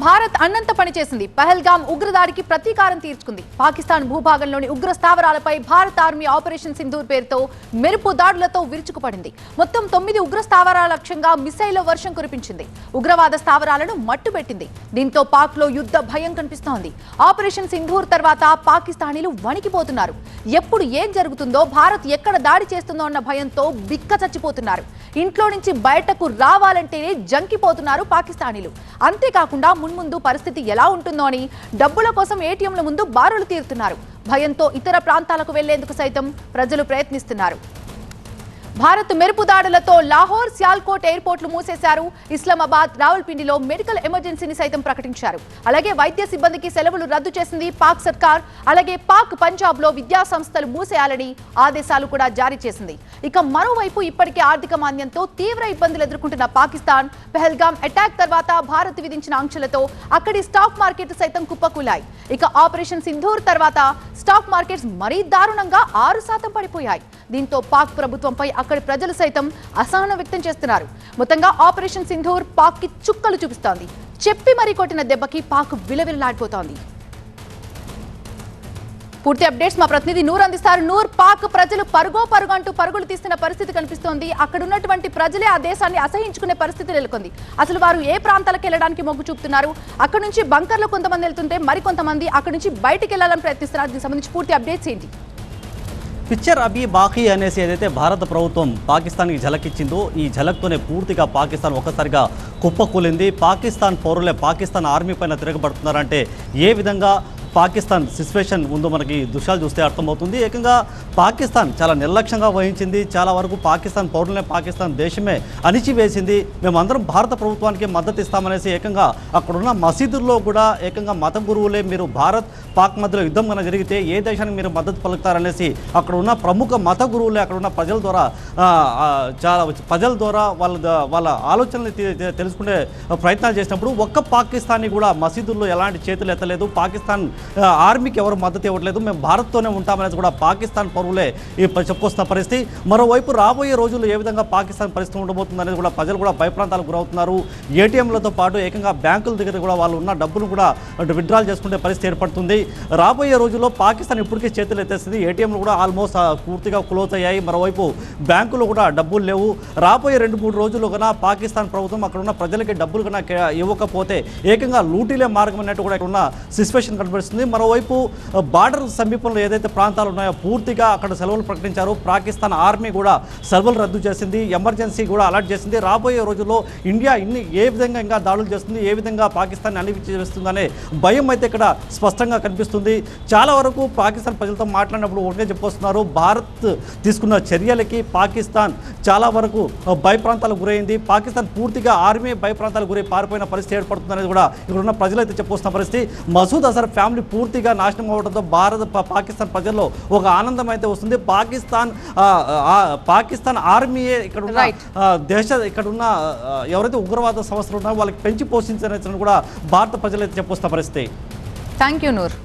భారత్ అన్నంత పని చేసింది. పహల్గామ్ ఉగ్రదాడికి ప్రతీకారం తీర్చుకుంది. పాకిస్తాన్ భూభాగంలోని ఉగ్ర స్థావరాలపై భారత ఆర్మీ ఆపరేషన్ సింధూర్ పేరుతో మెరుపు దాడులతో విరుచుకుపడింది. మొత్తం 9 ఉగ్ర స్థావరాల లక్ష్యంగా మిసైళ్ల వర్షం కురిపించింది. ఉగ్రవాద స్థావరాలను మట్టుపెట్టింది. దీంతో పాక్ లో యుద్ధ భయం కనిపిస్తోంది. ఆపరేషన్ సింధూర్ తర్వాత పాకిస్తానీలు వణికిపోతున్నారు. ఎప్పుడు ఏం జరుగుతుందో, భారత్ ఎక్కడ దాడి చేస్తుందో అన్న భయంతో బిక్క చచ్చిపోతున్నారు. ఇంట్లో నుంచి బయటకు రావాలంటేనే జంకిపోతున్నారు పాకిస్తానీలు. అంతేకాకుండా మున్ముందు పరిస్థితి ఎలా ఉంటుందో అని డబ్బుల కోసం ఏటీఎంల ముందు బారులు తీరుతున్నారు. భయంతో ఇతర ప్రాంతాలకు వెళ్లేందుకు సైతం ప్రజలు ప్రయత్నిస్తున్నారు. భారత్ మెరుపు దాడులతో లాహోర్, సియాల్కోట్ ఎయిర్పోర్ట్లు మూసేశారు. ఇస్లామాబాద్, రావల్పిండిలో మెడికల్ ఎమర్జెన్సీని సైతం ప్రకటించారు. అలాగే వైద్య సిబ్బందికి సెలవులు రద్దు చేసింది పాక్ సర్కార్. అలాగే పాక్ పంజాబ్ లో విద్యా సంస్థలు మూసేయాలని ఆదేశాలు కూడా జారీ చేసింది. ఇక మరోవైపు ఇప్పటికే ఆర్థిక మాంద్యంతో తీవ్ర ఇబ్బందులు ఎదుర్కొంటున్న పాకిస్తాన్ పహల్గామ్ అటాక్ తర్వాత భారత్ విధించిన ఆంక్షలతో అక్కడి స్టాక్ మార్కెట్ సైతం కుప్పకూలాయి. ఇక ఆపరేషన్ సింధూర్ తర్వాత స్టాక్ మార్కెట్స్ మరీ దారుణంగా 6% పడిపోయాయి. దీంతో పాక్ ప్రభుత్వంపై అక్కడి ప్రజలు సైతం అసహనం వ్యక్తం చేస్తున్నారు. మొత్తంగా ఆపరేషన్ సింధూర్ పాక్ కి చుక్కలు చూపిస్తోంది. చెప్పి మరీ కొట్టిన దెబ్బకి పాక్ విలవిలలాడిపోతోంది. పూర్తి అప్డేట్స్ మా ప్రతినిధి నూర్ అందిస్తారు. నూర్, పాక్ ప్రజలు పరుగో అంటూ పరుగులు తీస్తున్న పరిస్థితి కనిపిస్తోంది. అక్కడ ఉన్నటువంటి ప్రజలే ఆ దేశాన్ని అసహించుకునే పరిస్థితి నెలకొంది. అసలు వారు ఏ ప్రాంతాలకు వెళ్ళడానికి మొగ్గు చూపుతున్నారు? అక్కడ నుంచి బంకర్లో కొంతమంది వెళ్తుంటే మరికొంతమంది అక్కడ నుంచి బయటికి వెళ్లాలని ప్రయత్నిస్తున్నారు. దీనికి సంబంధించి పూర్తి అప్డేట్స్ ఏంటి? పిక్చర్ అభి బాకీ అనేసి ఏదైతే భారత ప్రభుత్వం పాకిస్తాన్కి ఝలకిచ్చిందో, ఈ ఝలక్తోనే పూర్తిగా పాకిస్తాన్ ఒక్కసారిగా కుప్పకూలింది. పాకిస్తాన్ పౌరులే పాకిస్తాన్ ఆర్మీ పైన తిరగబడుతున్నారంటే ఏ విధంగా పాకిస్తాన్ సిచ్యువేషన్ ఉందో మనకి దృశ్యాలు చూస్తే అర్థమవుతుంది. ఏకంగా పాకిస్తాన్ చాలా నిర్లక్ష్యంగా వహించింది. చాలా వరకు పాకిస్తాన్ పౌరులనే పాకిస్తాన్ దేశమే అణిచివేసింది. మేమందరం భారత ప్రభుత్వానికి మద్దతు ఇస్తామనేసి ఏకంగా అక్కడున్న మసీదుల్లో కూడా ఏకంగా మత గురువులే మీరు భారత్ పాక్ మధ్యలో యుద్ధం కన్నా జరిగితే ఏ దేశానికి మీరు మద్దతు పలుకుతారనేసి అక్కడ ఉన్న ప్రముఖ మత గురువులే అక్కడ ఉన్న ప్రజల ద్వారా చాలా ప్రజల ద్వారా వాళ్ళ ఆలోచనలు తెలుసుకునే ప్రయత్నాలు చేసినప్పుడు ఒక్క పాకిస్తానీ కూడా మసీదుల్లో ఎలాంటి చేతులు ఎత్తలేదు. పాకిస్తాన్ ఆర్మీకి ఎవరు మద్దతు ఇవ్వట్లేదు. మేము భారత్తోనే ఉంటామనేది కూడా పాకిస్తాన్ పౌరులే చెప్పుకొస్తున్న పరిస్థితి. మరోవైపు రాబోయే రోజుల్లో ఏ విధంగా పాకిస్తాన్ పరిస్థితి ఉండబోతుంది అనేది కూడా ప్రజలు కూడా భయప్రాంతాలకు గురవుతున్నారు. ఏటీఎంలతో పాటు ఏకంగా బ్యాంకుల దగ్గర కూడా వాళ్ళు ఉన్న డబ్బును కూడా విత్డ్రాల్ చేసుకునే పరిస్థితి ఏర్పడుతుంది. రాబోయే రోజుల్లో పాకిస్తాన్ ఇప్పటికే చేతులు ఎత్తేస్తుంది. ఏటీఎంలు కూడా ఆల్మోస్ట్ పూర్తిగా క్లోజ్ అయ్యాయి. మరోవైపు బ్యాంకులు కూడా డబ్బులు లేవు. రాబోయే 2-3 రోజుల్లో కన్నా పాకిస్తాన్ ప్రభుత్వం అక్కడ ఉన్న ప్రజలకి డబ్బులు కన్నా ఇవ్వకపోతే ఏకంగా లూటీలే మార్గం అన్నట్టు కూడా ఇక్కడ ఉన్న సిచ్యువేషన్ కనిపిస్తుంది. మరోవైపు బార్డర్ సమీపంలో ఏదైతే ప్రాంతాలు ఉన్నాయో పూర్తిగా అక్కడ సెలవులు ప్రకటించారు. పాకిస్తాన్ ఆర్మీ కూడా సెలవులు రద్దు చేసింది. ఎమర్జెన్సీ కూడా అలర్ట్ చేసింది. రాబోయే రోజుల్లో ఇండియా ఏ విధంగా ఇంకా దాడులు చేస్తుంది, ఏ విధంగా పాకిస్తాన్ అణిచివేస్తుందనే భయం అయితే ఇక్కడ స్పష్టంగా కనిపిస్తుంది. చాలా వరకు పాకిస్తాన్ ప్రజలతో మాట్లాడినప్పుడు ఒకటే చెప్పొస్తున్నారు, భారత్ తీసుకున్న చర్యలకి పాకిస్తాన్ చాలా వరకు భయప్రాంతాలకు గురైంది. పాకిస్తాన్ పూర్తిగా ఆర్మీ భయప్రాంతాలకు గురై పారిపోయిన పరిస్థితి ఏర్పడుతుంది అనేది కూడా ఇక్కడున్న ప్రజలైతే చెప్పొస్తున్న పరిస్థితి. మసూద్ అజర్ ఫ్యామిలీ పూర్తిగా నాశనం అవడంతో పాకిస్తాన్ ప్రజల్లో ఒక ఆనందం అయితే వస్తుంది. పాకిస్తాన్ ఆర్మీయే ఇక్కడ ఉన్న ఎవరైతే ఉగ్రవాద సంస్థలు ఉన్నారో వాళ్ళకి పెంచి పోషించారని కూడా భారత ప్రజలైతే చెప్పొస్తున్న పరిస్థితి. Thank you Noor.